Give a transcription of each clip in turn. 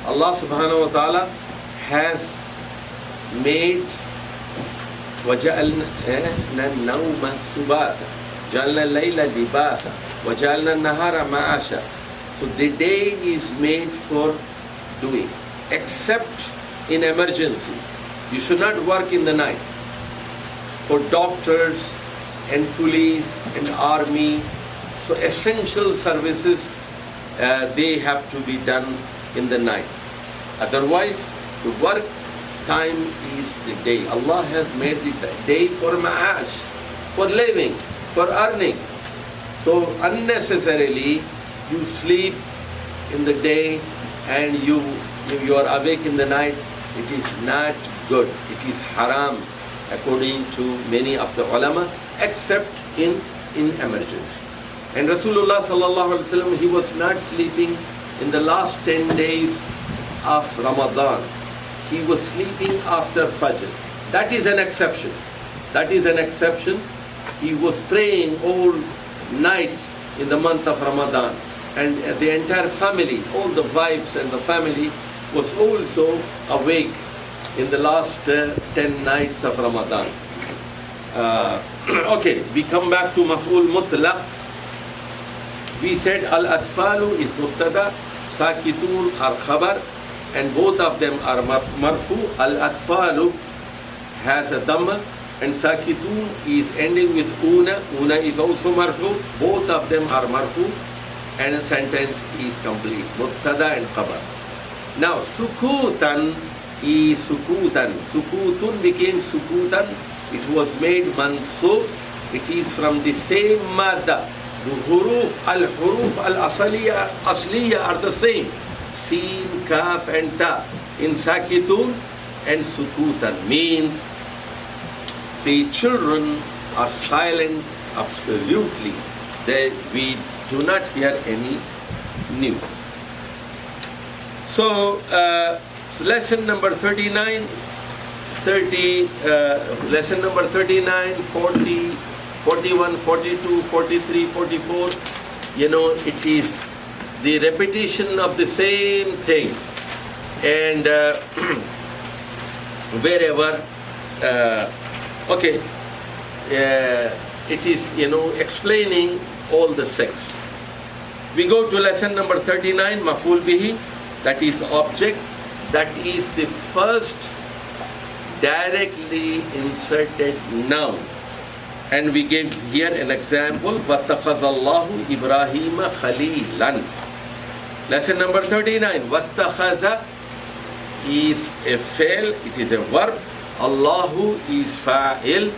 Allah subhanahu wa ta'ala has made وَجَعَلْنَا النَّوْمَ سُبَاتًا جَعَلْنَا اللَّيْلَ لِبَاسًا وَجَعَلْنَا النَّهَارَ مَعَاشًا. So the day is made for doing, except in emergency. You should not work in the night. For doctors and police and army, so essential services, they have to be done in the night. Otherwise, the work time is the day. Allah has made the day for ma'ash, for living, for earning. So unnecessarily you sleep in the day and you are awake in the night. It is not good. It is haram according to many of the ulama, except in emergency. And Rasulullah sallallahu alaihi wasallam, he was not sleeping in the last 10 days of Ramadan. He was sleeping after Fajr. That is an exception. That is an exception. He was praying all night in the month of Ramadan. And the entire family, all the wives and the family, was also awake in the last 10 nights of Ramadan. Okay, we come back to Maf'ul Mutlaq. We said Al-Atfalu is Mubtada, Sakitun are Khabar, and both of them are marfu. Al-Atfalu has a dhamma, and Sakitun is ending with una. Una is also marfu. Both of them are marfu, and a sentence is complete. Mubtada and khabar. Now, Sukutan is Sukutan. Sukutun became Sukutan. It was made mansub. It is from the same madda. The huruf al-asliya are the same. Sin, Kaf and Ta. In Sakitun and Sukutan means the children are silent absolutely. We do not hear any news. So, lesson number 39, lesson number 39, 40, 41, 42, 43, 44, it is the repetition of the same thing. And wherever, it is, explaining all the six. We go to lesson number 39, Maf'ul Bihi, that is object, that is the first directly inserted noun. And we gave here an example, وَاتَّخَذَ اللَّهُ إِبْرَاهِيمَ خَلِيلًا. Lesson number 39, وَاتَّخَذَ is a fail, it is a verb. Allahu is fa'il,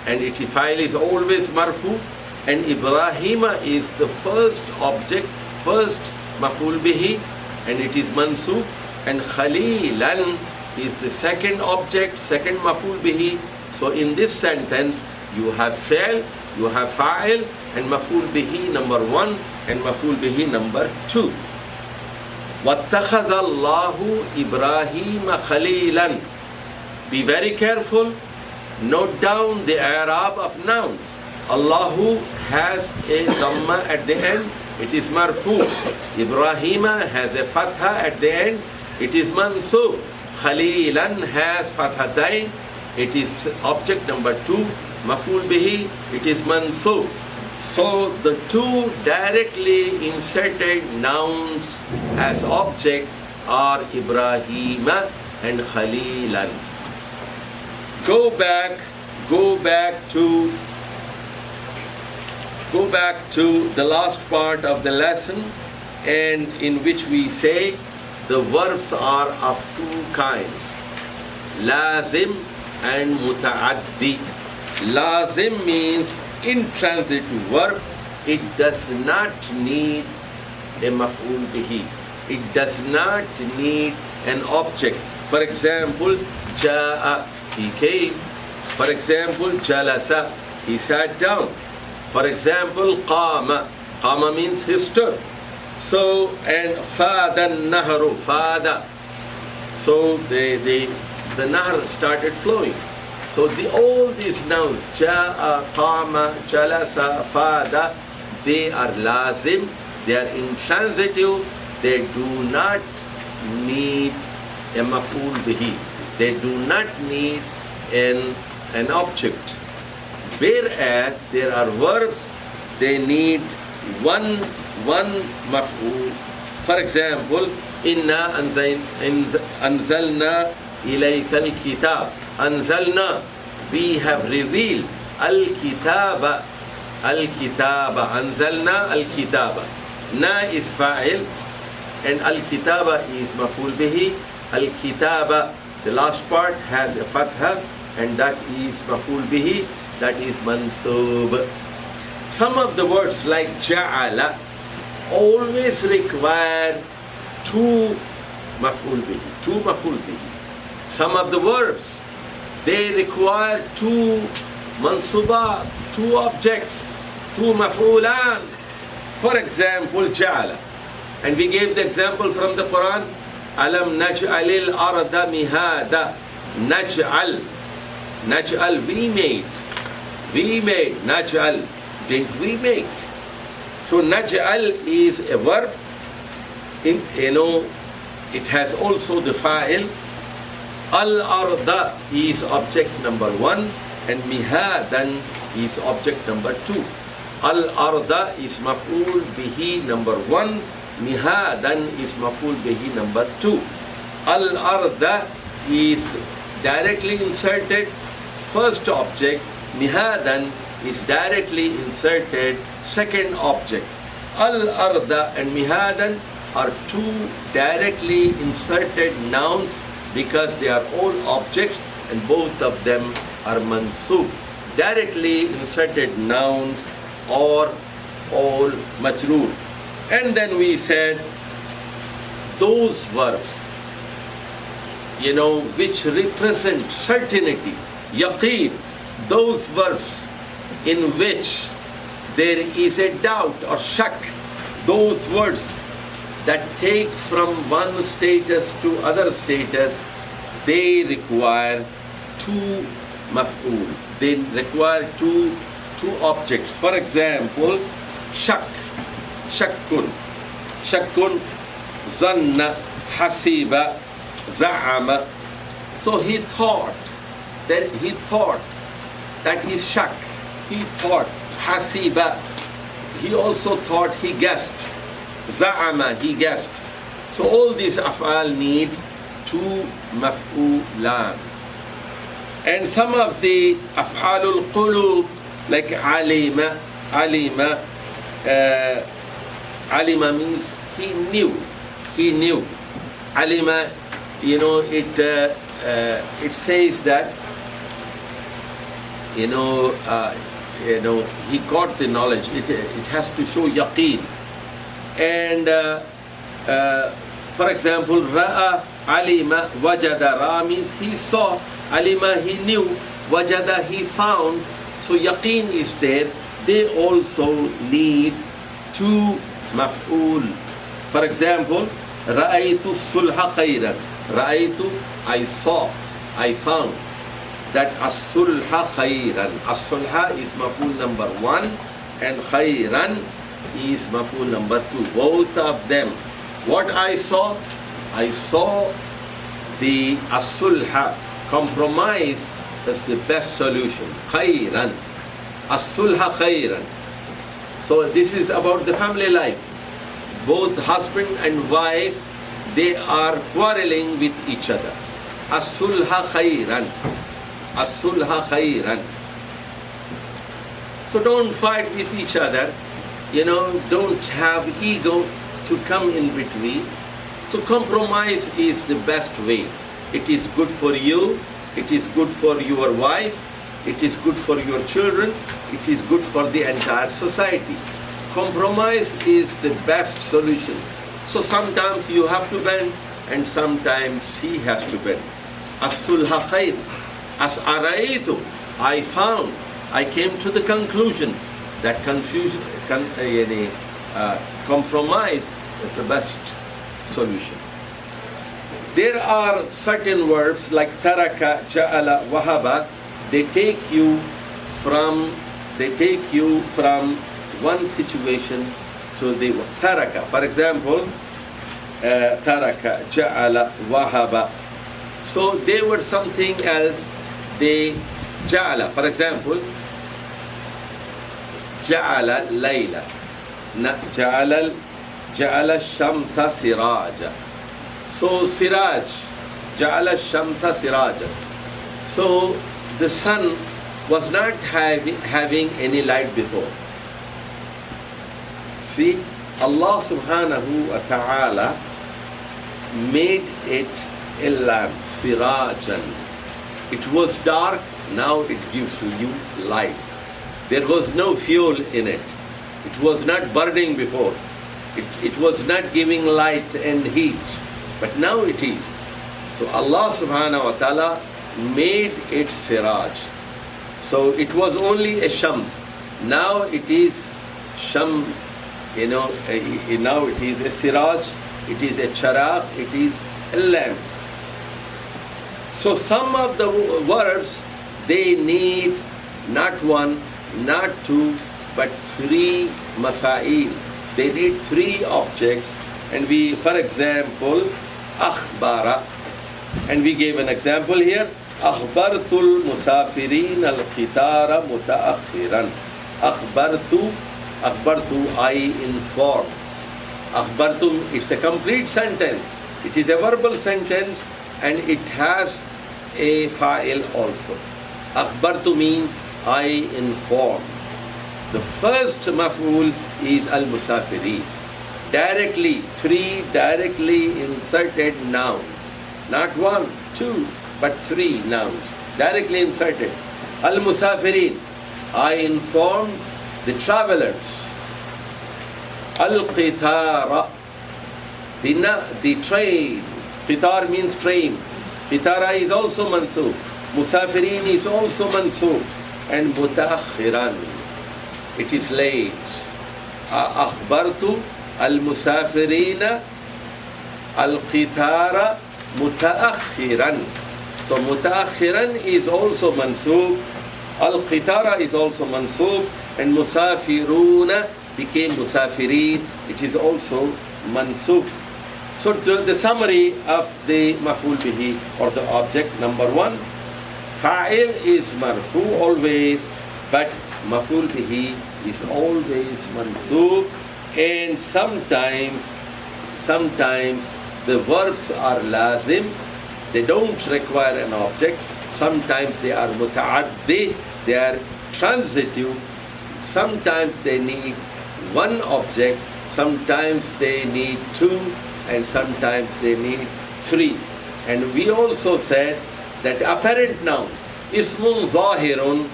and fa'il is always marfu. And Ibrahima is the first object, first maf'ul bihi, and it is mansub. And Khalilan is the second object, second maf'ul bihi. So in this sentence, you have fa'il, you have fa'il, and maf'ul bihi number 1 and maf'ul bihi number 2. وَاتَّخَذَ اللَّهُ إِبْرَاهِيمَ خَلِيلًا. Be very careful. Note down the i'rab of nouns. Allahu has a dhamma at the end, it is marfu. Ibrahima has a fatha at the end, it is mansub. Khalilan has fathatain, it is object number 2. Maf'ul bihi, it is mansub. So the two directly inserted nouns as object are Ibrahima and Khalilan. Go back to the last part of the lesson, and in which we say the verbs are of two kinds, lazim and muta'addi. Lazim means intransitive verb. It does not need a maf'ul bihi. It does not need an object. For example, ja'a, he came. For example, jalasa, he sat down. For example, qama, qama means he stood. So, and fada nahru, fada. So the nahr started flowing. So all these nouns, ja'a, qama, jalasa, fada, they are lazim, they are intransitive, they do not need a maf'ul bihi. They do not need an object. Whereas there are verbs, they need one maf'ul. For example, inna anzalna ilayka al-kitab. Anzalna, we have revealed. Al-kitaba, al-kitaba. Anzalna al-kitaba. Na is fa'il and al-kitaba is maf'ul bihi. Al-kitaba, the last part has a fatha and that is maf'ul bihi, that is mansub. Some of the words like ja'ala always require two maf'ul bihi, two maf'ul bihi. Some of the verbs, they require two mansubat, two objects, two maf'ulan. For example, ja'ala. And we gave the example from the Quran. Alam naj'alil arda mihada. Naj'al. Naj'al, we made. We made. Naj'al. Didn't we make? So naj'al is a verb. It has also the fa'il. Al-arda is object number 1 and mihadan is object number 2. Al-arda is maf'ul bihi number 1. Mihadan is maf'ul bihi number 2. Al-arda is directly inserted first object. Mihadan is directly inserted second object. Al-arda and mihadan are two directly inserted nouns because they are all objects and both of them are mansub. Directly inserted nouns or all majroor. And then we said those verbs, which represent certainty, yaqeen, those verbs in which there is a doubt or shak, those words that take from one status to other status, they require two maf'ul. They require two objects. For example, shak, shakkun, shakkun, zanna, hasiba, za'ama. So he thought that is shak. He thought, hasiba. He also thought, he guessed. Za'ama, he guessed. So all these af'al need two maf'ulan. And some of the af'alul qulub, like alima, alima means he knew. Alima, it says that, he got the knowledge. It has to show yaqeen. And for example, ra'a, alima, wajada. Ra means he saw, alima he knew, wajada he found. So yaqeen is there. They also need two maf'ul. For example, ra'aytu sulha khayran. Ra'aytu, I saw, I found. That as-sulha khayran. As-sulha is maf'ul number 1 and khayran is maf'ul number 2. Both of them. What I saw the as-sulha, compromise is the best solution. Khayran. As-sulha khayran. So this is about the family life. Both husband and wife, they are quarreling with each other. As-sulha khayran. As-sulha khayran. So don't fight with each other. Don't have ego to come in between. So compromise is the best way. It is good for you. It is good for your wife. It is good for your children. It is good for the entire society. Compromise is the best solution. So sometimes you have to bend and sometimes he has to bend. As-sulha khayr. As araitu, I found, I came to the conclusion that compromise is the best solution. There are certain verbs like taraka, ja'ala, wahaba. They take you from one situation to the taraka. For example, taraka, ja'ala, wahaba. So they were something else. They ja'ala, for example, ja'ala layla, ja'ala shamsa siraja. So siraj, ja'ala shamsa siraja. So the sun was not having any light before. See, Allah subhanahu wa ta'ala made it a lamp, sirajan. It was dark, now it gives to you light. There was no fuel in it. It was not burning before. It was not giving light and heat. But now it is. So Allah subhanahu wa ta'ala made it siraj. So it was only a shams. Now it is shams, now it is a siraj, it is a charaq, it is a lamp. So some of the verbs, they need not one, not two, but three mafa'il. They need three objects. And we, for example, akhbara. And we gave an example here. Akhbartul musafirin al-qitara mutaakhiran. Akhbartu, I inform. Akhbartu, it's a complete sentence. It is a verbal sentence and it has a fa'il also. Akhbartu means I inform. The first maf'ul is al-musafirin. Directly, three directly inserted nouns. Not one, two, but three nouns. Directly inserted. Al-musafirin, I informed the travelers. Al-qitara, the train. Qitar means train. Qitara is also mansoob. Musafirin is also mansoob. And mutaakhiran, it is late. Akhbartu al-musafirina al-qitara mutaakhiran. So mutaakhiran is also mansoob. Al-qitara is also mansoob. And musafiruna became musafirin. It is also mansoob. So the summary of the maf'ul bihi or the object, number one, fa'il is marfu always, but maf'ul bihi is always mansoob, and sometimes the verbs are lazim, they don't require an object. Sometimes they are muta'addi, they are transitive. Sometimes they need one object, sometimes they need two, and sometimes they need three. And we also said that apparent noun, ismun zahirun,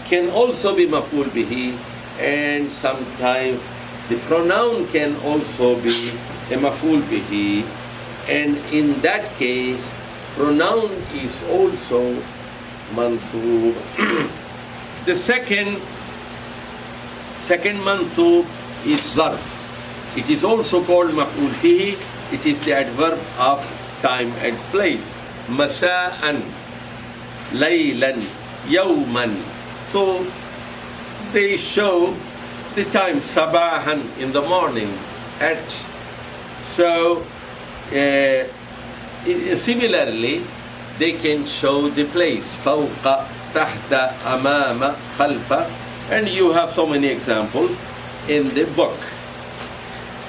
can also be maf'ul bihi, and sometimes the pronoun can also be a maf'ul bihi, and in that case pronoun is also mansoob. The second mansoob is zarf. It is also called maf'ul bihi. It is the adverb of time and place. Masa'an, laylan, yawman. So they show the time, sabahan, in the morning, at. So similarly, they can show the place, fawqa, tahta, amama, khalfa, and you have so many examples in the book.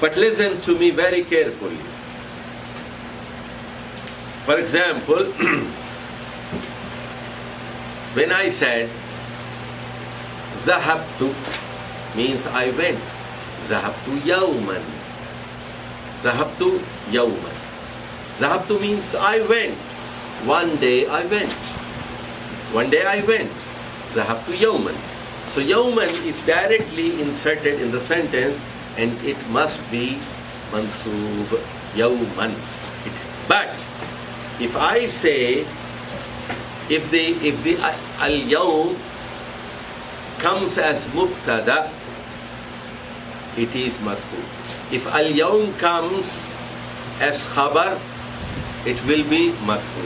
But listen to me very carefully. For example, when I said zahabtu means I went. Zahabtu yawman. Zahabtu yawman. Zahabtu means I went. One day I went. One day I went. Zahabtu yawman. So yawman is directly inserted in the sentence and it must be mansoob, yawman. But if I say, if the al-yawm comes as mubtada, it is marfu. If al-yawm comes as khabar, it will be marfu.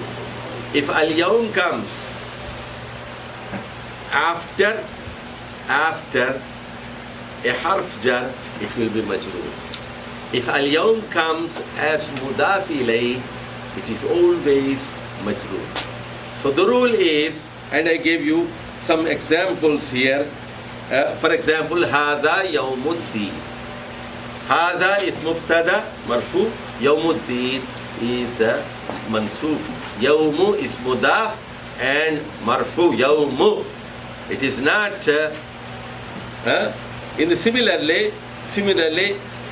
If al-yawm comes after a harf jar, it will be majroor. If al-yawm comes as mudaf ilay, it is always majroor. So the rule is, and I gave you some examples here. For example, هذا يوم الدين. هذا is mubtada marfu. يوم الدين is mansub. يوم is mudaf and marfu. يوم. It is not. In the similarly,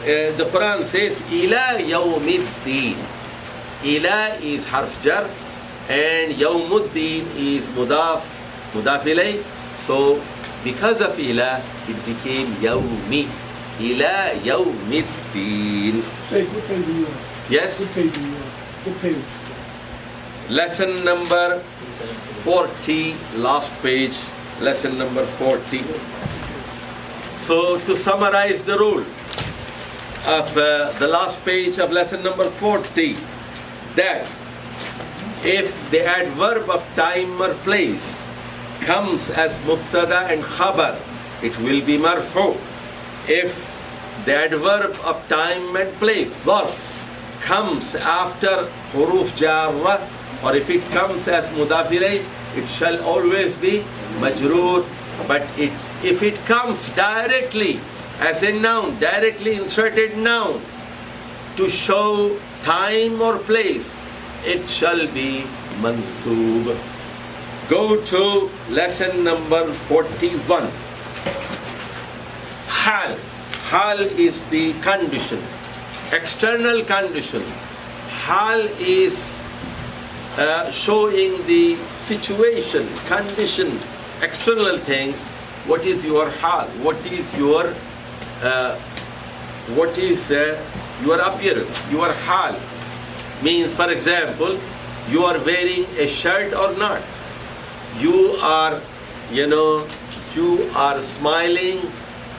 the Quran says ila yawmiddin. Ila is harf jar and yawmuddin is mudaf ilay. So because of ila, it became yawmi. Ila yawmiddin. Say, what page are you on? Yes? What page are you on? What page? Lesson number 40, last page, lesson number 40. So to summarize the rule of the last page of lesson number 40, that if the adverb of time or place comes as mubtada and khabar, it will be marfu. If the adverb of time and place, zarf, comes after huruf jarra, or if it comes as mudaf ilayh, it shall always be majroor. But if it comes directly as a noun, directly inserted noun, to show time or place, it shall be mansoob. Go to lesson number 41. Hal. Hal is the condition, external condition. Hal is showing the situation, condition, external things. What is your hal? What is your appearance? Your hal means, for example, you are wearing a shirt or not. You are smiling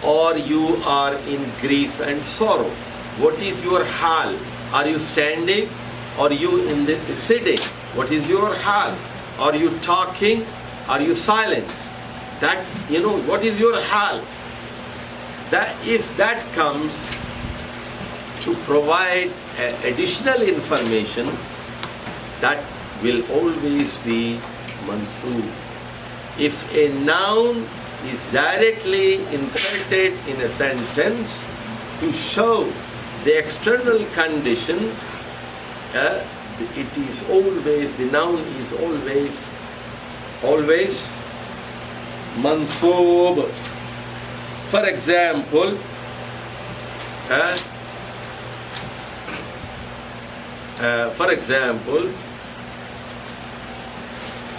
or you are in grief and sorrow. What is your hal? Are you standing or you sitting? What is your hal? Are you talking? Are you silent? That, what is your hal? That if that comes to provide additional information, that will always be mansoob. If a noun is directly inserted in a sentence to show the external condition, the noun is always mansoob. For example,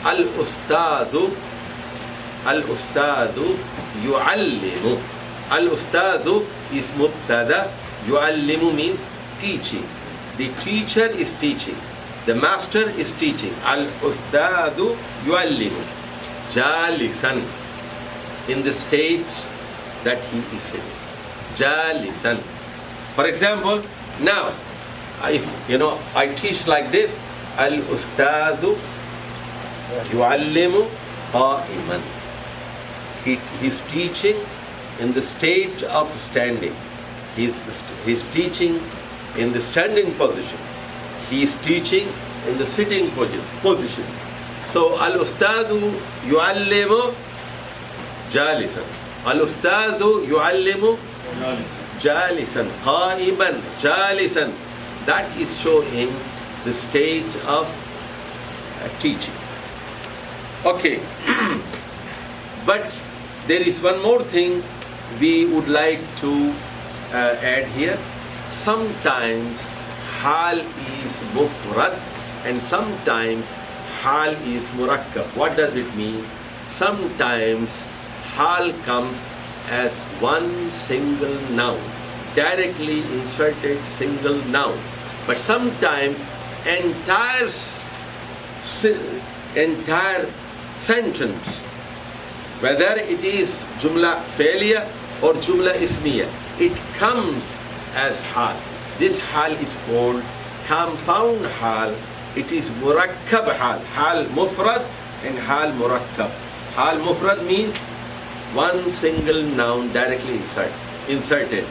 al-ustadu yu'allimu. Al-ustadu is mubtada. Yu'allimu means teaching. The teacher is teaching. The master is teaching. Al-ustadu yu'allimu. Jalisan, in the state that he is sitting. Jalisan. For example, now, if I teach like this, al-ustadu yu'allimu qa'iman. He's teaching in the state of standing. He's teaching in the standing position. He is teaching in the sitting position. So al-ustadu yu'allimu jalisan. Al-ustadu yu'allimu jalisan. Qa'iman, jalisan. That is showing the state of teaching. Okay. But there is one more thing we would like to add here. Sometimes hal is mufrad and sometimes hal is murakkab. What does it mean? Sometimes hal comes as one single noun, directly inserted single noun. But sometimes entire sentence, whether it is jumla failure or jumla ismiya, it comes as hal. This hal is called compound hal. It is murakkab hal. Hal mufrad and hal murakkab. Hal mufrad means one single noun directly inserted.